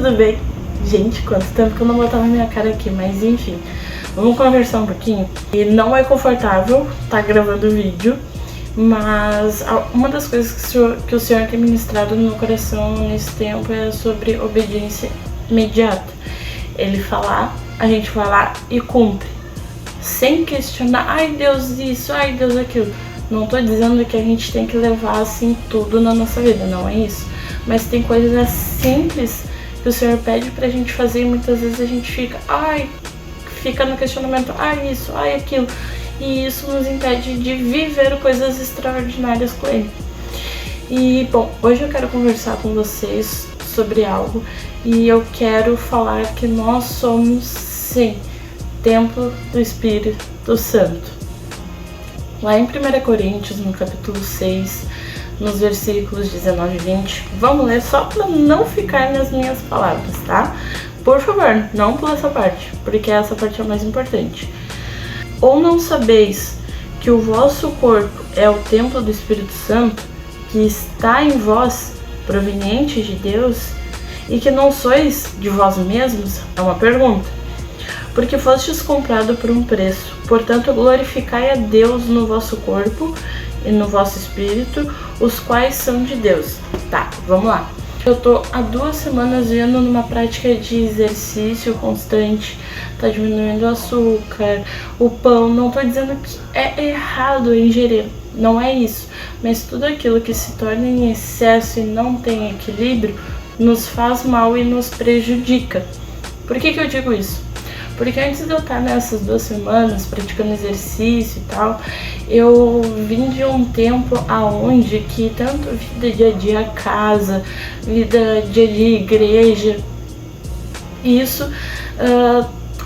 tudo bem? Gente, quanto tempo que eu não botava minha cara aqui, mas enfim, vamos conversar um pouquinho. E não é confortável estar gravando vídeo, mas uma das coisas que o Senhor tem ministrado no meu coração nesse tempo é sobre obediência imediata. Ele falar, a gente vai lá e cumpre, sem questionar, ai Deus isso, ai Deus aquilo. Não tô dizendo que a gente tem que levar assim tudo na nossa vida, não é isso. Mas tem coisas simples que o Senhor pede pra gente fazer e muitas vezes a gente fica no questionamento, ai isso, ai aquilo. E isso nos impede de viver coisas extraordinárias com Ele. E bom, hoje eu quero conversar com vocês sobre algo e eu quero falar que nós somos, sim, templo do Espírito Santo. Lá em 1 Coríntios, no capítulo 6, nos versículos 19 e 20, vamos ler só para não ficar nas minhas palavras, tá? Por favor, não pula essa parte, porque essa parte é a mais importante. Ou não sabeis que o vosso corpo é o templo do Espírito Santo, que está em vós, proveniente de Deus, e que não sois de vós mesmos? É uma pergunta. Porque fostes comprado por um preço. Portanto, glorificai a Deus no vosso corpo e no vosso espírito, os quais são de Deus. Tá, vamos lá. Eu tô há 2 semanas indo numa prática de exercício constante, tá diminuindo o açúcar, o pão. Não tô dizendo que é errado ingerir, não é isso. Mas tudo aquilo que se torna em excesso e não tem equilíbrio, nos faz mal e nos prejudica. Por que eu digo isso? Porque antes de eu estar nessas 2 semanas praticando exercício e tal, eu vim de um tempo aonde que tanto vida dia a dia casa, vida dia a dia igreja, isso,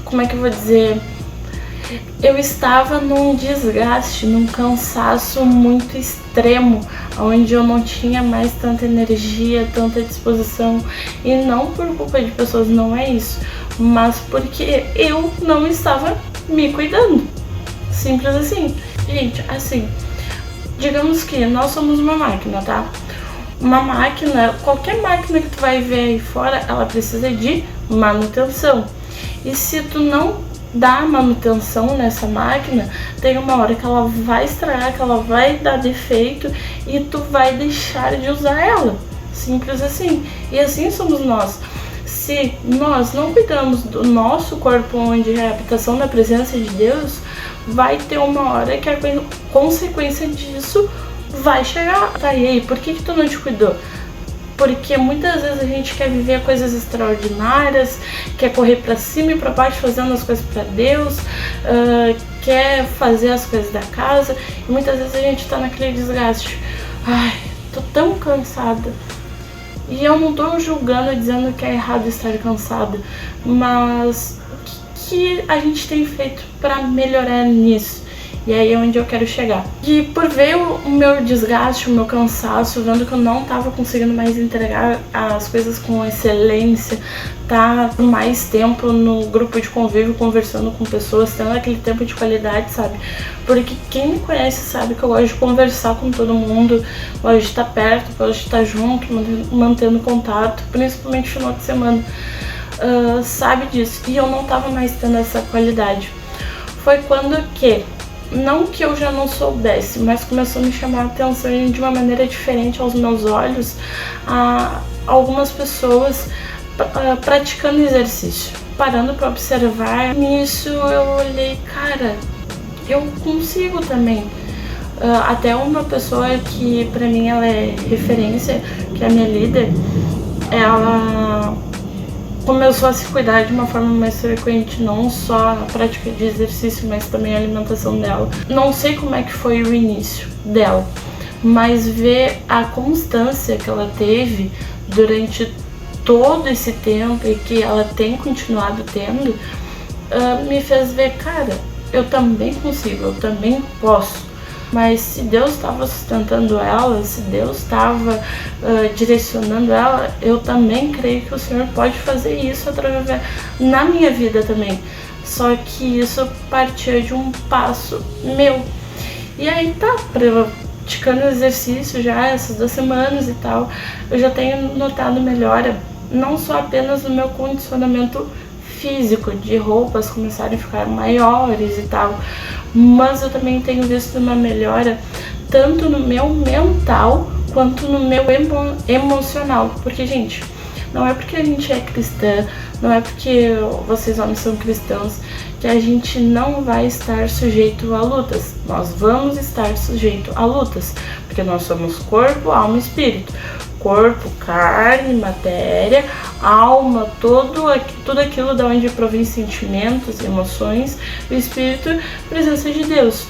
como é que eu vou dizer? Eu estava num desgaste, num cansaço muito extremo, onde eu não tinha mais tanta energia, tanta disposição, e não por culpa de pessoas, não é isso, mas porque eu não estava me cuidando, simples assim. Gente, assim, digamos que nós somos uma máquina, tá? Uma máquina, qualquer máquina que tu vai ver aí fora, ela precisa de manutenção, e se tu não dá manutenção nessa máquina, tem uma hora que ela vai estragar, que ela vai dar defeito e tu vai deixar de usar ela, simples assim. E assim somos nós. Se nós não cuidamos do nosso corpo, onde é a habitação da presença de Deus, vai ter uma hora que a consequência disso vai chegar. Tá, e aí, por que tu não te cuidou? Porque muitas vezes a gente quer viver coisas extraordinárias, quer correr pra cima e pra baixo fazendo as coisas pra Deus, quer fazer as coisas da casa, e muitas vezes a gente tá naquele desgaste. Ai, tô tão cansada. E eu não tô julgando, dizendo que é errado estar cansada, mas o que a gente tem feito pra melhorar nisso? E aí é onde eu quero chegar. E por ver o meu desgaste, o meu cansaço, vendo que eu não tava conseguindo mais entregar as coisas com excelência, tá mais tempo no grupo de convívio, conversando com pessoas, tendo aquele tempo de qualidade, sabe? Porque quem me conhece sabe que eu gosto de conversar com todo mundo, gosto de estar perto, gosto de estar junto, mantendo contato, principalmente no final de semana, sabe disso. E eu não tava mais tendo essa qualidade. Foi quando que... não que eu já não soubesse, mas começou a me chamar a atenção de uma maneira diferente aos meus olhos, a algumas pessoas praticando exercício. Parando para observar, nisso eu olhei, cara, eu consigo também. Até uma pessoa que pra mim ela é referência, que é a minha líder, ela começou a se cuidar de uma forma mais frequente, não só a prática de exercício, mas também a alimentação dela. Não sei como é que foi o início dela, mas ver a constância que ela teve durante todo esse tempo e que ela tem continuado tendo, me fez ver, cara, eu também consigo, eu também posso. Mas se Deus estava sustentando ela, se Deus estava direcionando ela, eu também creio que o Senhor pode fazer isso através na minha vida também. Só que isso partia de um passo meu. E aí tá, praticando exercício já essas 2 semanas e tal, eu já tenho notado melhora não só apenas no meu condicionamento físico, de roupas começarem a ficar maiores e tal, mas eu também tenho visto uma melhora tanto no meu mental quanto no meu emocional. Porque, gente, não é porque a gente é cristã, não é porque vocês homens são cristãos, que a gente não vai estar sujeito a lutas. Nós vamos estar sujeito a lutas, porque nós somos corpo, alma e espírito. Corpo, carne, matéria, alma, tudo aquilo da onde provém sentimentos, emoções, o espírito, presença de Deus.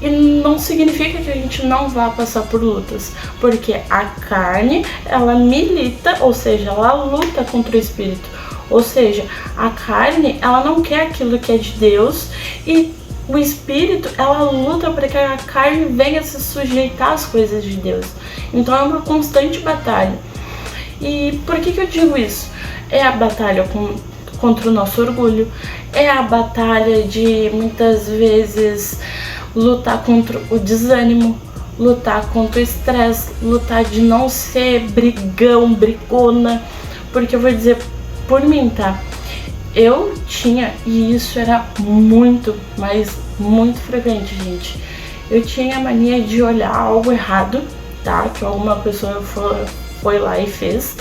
E não significa que a gente não vá passar por lutas, porque a carne, ela milita, ou seja, ela luta contra o espírito. Ou seja, a carne, ela não quer aquilo que é de Deus, e o espírito, ela luta para que a carne venha se sujeitar às coisas de Deus. Então é uma constante batalha. E por que eu digo isso? É a batalha contra o nosso orgulho, é a batalha de muitas vezes lutar contra o desânimo, lutar contra o estresse, lutar de não ser brigão, brigona. Porque eu vou dizer por mim, tá? Eu tinha, e isso era muito, mas muito frequente, gente. Eu tinha a mania de olhar algo errado, tá? Que alguma pessoa foi lá e fez.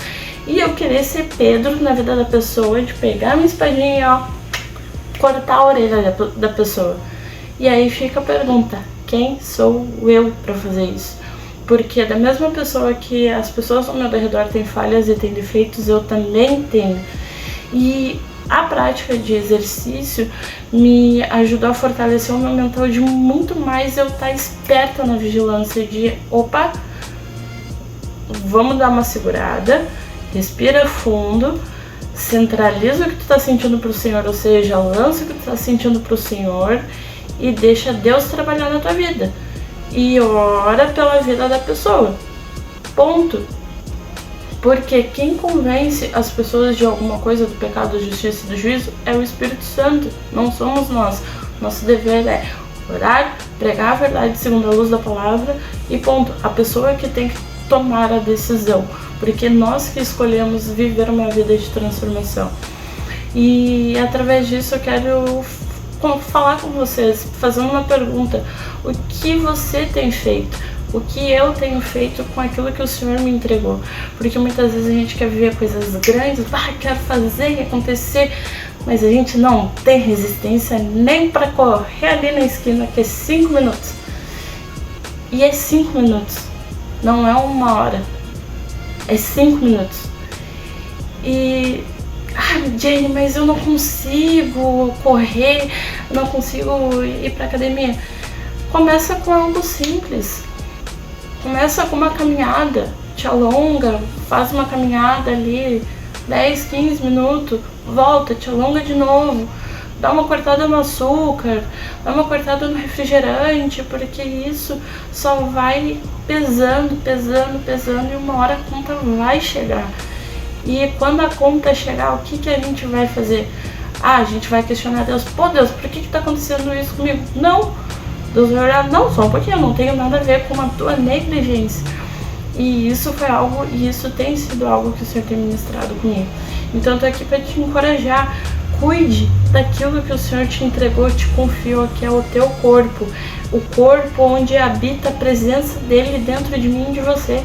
E eu querer ser Pedro na vida da pessoa, de pegar minha espadinha e, ó, cortar a orelha da pessoa. E aí fica a pergunta, quem sou eu para fazer isso? Porque da mesma pessoa que as pessoas ao meu redor têm falhas e têm defeitos, eu também tenho. E a prática de exercício me ajudou a fortalecer o meu mental de muito mais eu estar esperta na vigilância de, opa, vamos dar uma segurada, respira fundo, centraliza o que tu tá sentindo pro Senhor, ou seja, lança o que tu tá sentindo pro Senhor e deixa Deus trabalhar na tua vida. E ora pela vida da pessoa. Ponto. Porque quem convence as pessoas de alguma coisa, do pecado, da justiça e do juízo, é o Espírito Santo, não somos nós. Nosso dever é orar, pregar a verdade segundo a luz da palavra e ponto. A pessoa que tem que tomar a decisão, porque nós que escolhemos viver uma vida de transformação. E através disso eu quero falar com vocês, fazendo uma pergunta: o que você tem feito? O que eu tenho feito com aquilo que o Senhor me entregou? Porque muitas vezes a gente quer viver coisas grandes, quero fazer acontecer, mas a gente não tem resistência nem para correr ali na esquina, que é 5 minutos. E é 5 minutos, não é 1 hora, é 5 minutos. E Jane, mas eu não consigo correr, eu não consigo ir pra academia. Começa com algo simples. Começa com uma caminhada, te alonga, faz uma caminhada ali, 10, 15 minutos, volta, te alonga de novo, dá uma cortada no açúcar, dá uma cortada no refrigerante, porque isso só vai pesando, pesando, pesando, e uma hora a conta vai chegar. E quando a conta chegar, o que a gente vai fazer? A gente vai questionar Deus. Pô, Deus, por que tá acontecendo isso comigo? Não! Deus vai olhar, não, só porque eu não tenho nada a ver com a tua negligência. E isso foi algo, e isso tem sido algo que o Senhor tem ministrado comigo. Então eu tô aqui para te encorajar. Cuide daquilo que o Senhor te entregou, te confiou, que é o teu corpo. O corpo onde habita a presença dele dentro de mim e de você.